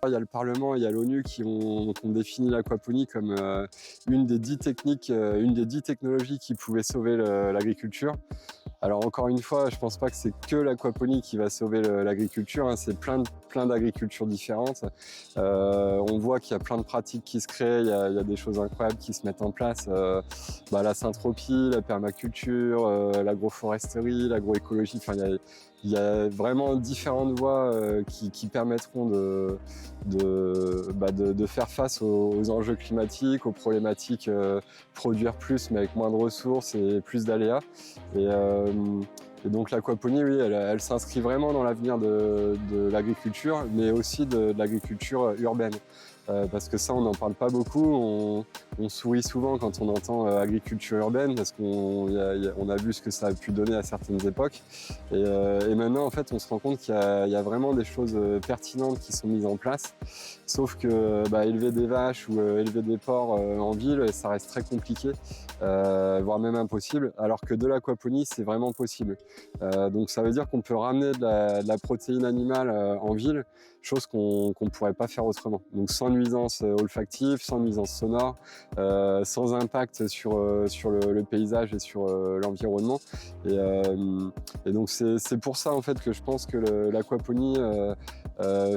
Il y a le Parlement et il y a l'ONU qui ont défini l'aquaponie comme une des 10 techniques, une des 10 technologies qui pouvaient sauver l'agriculture. Alors encore une fois, je pense pas que c'est que l'aquaponie qui va sauver l'agriculture, hein, c'est plein d'agricultures différentes. On voit qu'il y a plein de pratiques qui se créent, il y a des choses incroyables qui se mettent en place. La syntropie, la permaculture, l'agroforesterie, l'agroécologie, enfin il y a vraiment différentes voies qui permettront de faire face aux enjeux climatiques, aux problématiques, produire plus mais avec moins de ressources et plus d'aléas. Et donc l'aquaponie, oui, elle s'inscrit vraiment dans l'avenir de l'agriculture, mais aussi de l'agriculture urbaine. Parce que ça, on n'en parle pas beaucoup. On sourit souvent quand on entend agriculture urbaine, parce qu'on a vu ce que ça a pu donner à certaines époques. Et maintenant, en fait, on se rend compte qu'il y a vraiment des choses pertinentes qui sont mises en place. Sauf que élever des vaches ou élever des porcs en ville, ça reste très compliqué, voire même impossible, alors que de l'aquaponie, c'est vraiment possible. Donc ça veut dire qu'on peut ramener de la protéine animale en ville, chose qu'on pourrait pas faire autrement. Donc sans nuisance olfactive, sans nuisance sonore, sans impact sur le paysage et sur l'environnement. Et donc c'est pour ça en fait que je pense que l'aquaponie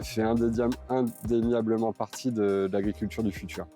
fait indéniablement partie de l'agriculture du futur.